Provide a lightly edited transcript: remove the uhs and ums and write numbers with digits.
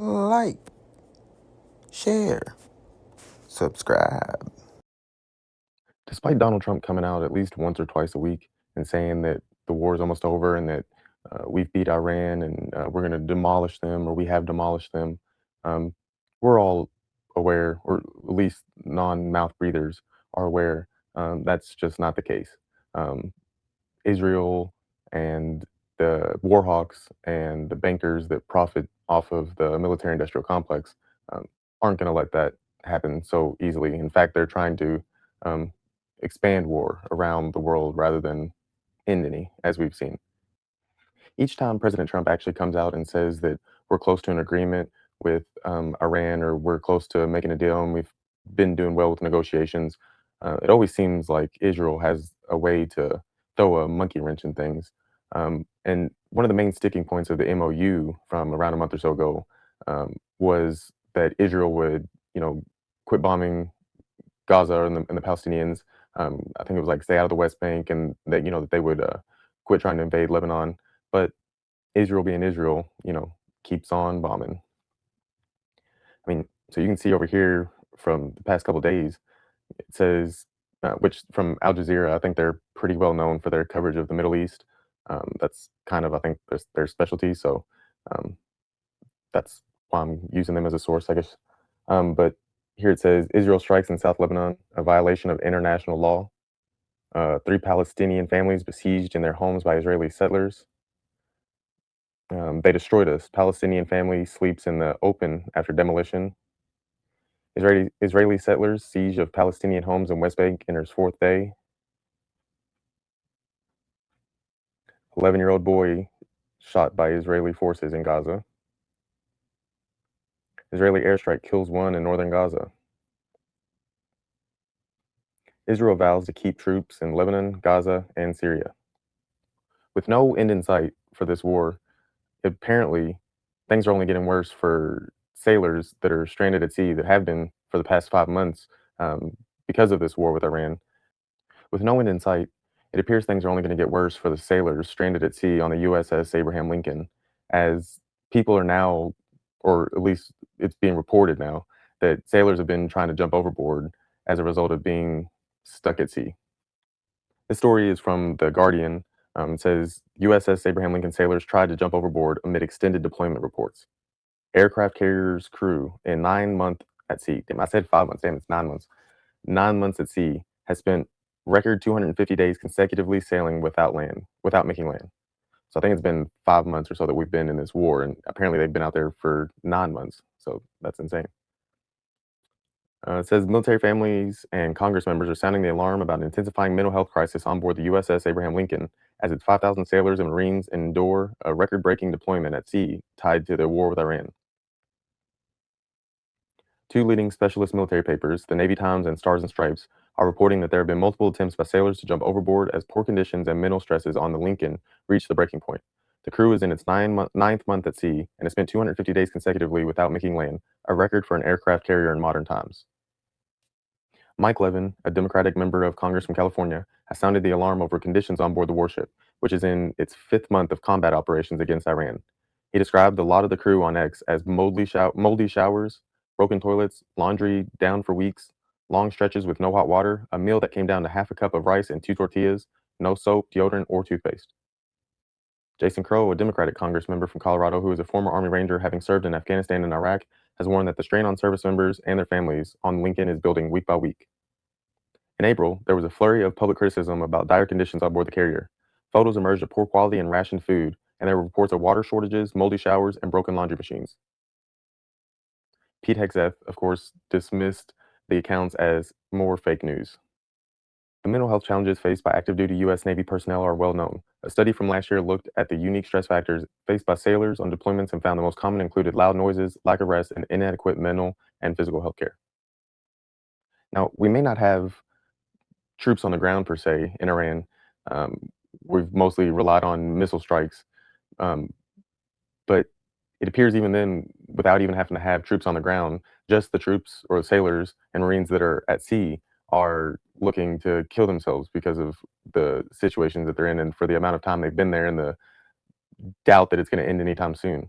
Like, share, subscribe. Despite Donald Trump coming out at least once or twice a week and saying that the war is almost over and that we've beat Iran and we're going to demolish them or we have demolished them, um, we're all aware, or at least non-mouth breathers are aware, that's just not the case. Um, Israel and the war hawks and the bankers that profit off of the military industrial complex um, aren't going to let that happen so easily. In fact, they're trying to um, expand war around the world rather than end any, as we've seen. Each time President Trump actually comes out and says that we're close to an agreement with Iran or we're close to making a deal and we've been doing well with negotiations, it always seems like Israel has a way to throw a monkey wrench in things. And one of the main sticking points of the MOU from around a month or so ago was that Israel would, quit bombing Gaza and the Palestinians. I think it was like stay out of the West Bank, and that that they would quit trying to invade Lebanon. But Israel being Israel, keeps on bombing. I mean, so you can see over here from the past couple days, it says, which from Al Jazeera, I think they're pretty well known for their coverage of the Middle East. That's kind of, I think, their specialty. So um, that's why I'm using them as a source, I guess. But here it says Israel strikes in South Lebanon, a violation of international law. 3 Palestinian families besieged in their homes by Israeli settlers. They destroyed us. Palestinian family sleeps in the open after demolition. Israeli settlers siege of Palestinian homes in West Bank enters fourth day. 11-year-old boy shot by Israeli forces in Gaza. Israeli airstrike kills one in northern Gaza. Israel vows to keep troops in Lebanon, Gaza, and Syria. With no end in sight for this war, apparently things are only getting worse for sailors that are stranded at sea that have been for the past 5 months because of this war with Iran. With no end in sight, it appears things are only going to get worse for the sailors stranded at sea on the U.S.S. Abraham Lincoln, as people are now, or at least it's being reported now, that sailors have been trying to jump overboard as a result of being stuck at sea. This story is from The Guardian. It says U.S.S. Abraham Lincoln sailors tried to jump overboard amid extended deployment reports. Aircraft carrier's crew in 9 months at sea. Damn, I said 5 months. Damn, it's 9 months. 9 months at sea has spent record 250 days consecutively sailing without making land. So I think it's been 5 months or so that we've been in this war, and apparently they've been out there for 9 months. So that's insane. It says military families and Congress members are sounding the alarm about an intensifying mental health crisis on board the U.S.S. Abraham Lincoln as its 5,000 sailors and Marines endure a record-breaking deployment at sea tied to the war with Iran. 2 leading specialist military papers, the Navy Times and Stars and Stripes, are reporting that there have been multiple attempts by sailors to jump overboard as poor conditions and mental stresses on the Lincoln reached the breaking point. The crew is in its ninth month at sea and has spent 250 days consecutively without making land, a record for an aircraft carrier in modern times. Mike Levin, a Democratic member of Congress from California, has sounded the alarm over conditions on board the warship, which is in its 5th month of combat operations against Iran. He described the lot of the crew on X as moldy showers, broken toilets, laundry down for weeks, long stretches with no hot water, a meal that came down to half a cup of rice and 2 tortillas, no soap, deodorant, or toothpaste. Jason Crow, a Democratic Congress member from Colorado who is a former Army Ranger having served in Afghanistan and Iraq, has warned that the strain on service members and their families on Lincoln is building week by week. In April, there was a flurry of public criticism about dire conditions on board the carrier. Photos emerged of poor quality and rationed food, and there were reports of water shortages, moldy showers, and broken laundry machines. Pete Hegseth, of course, dismissed the accounts as more fake news. The mental health challenges faced by active duty U.S. Navy personnel are well known. A study from last year looked at the unique stress factors faced by sailors on deployments and found the most common included loud noises, lack of rest, and inadequate mental and physical health care. Now, we may not have troops on the ground per se in Iran. Um, we've mostly relied on missile strikes, um, but it appears even then, without even having to have troops on the ground, just the troops or the sailors and Marines that are at sea are looking to kill themselves because of the situations that they're in and for the amount of time they've been there and the doubt that it's going to end anytime soon.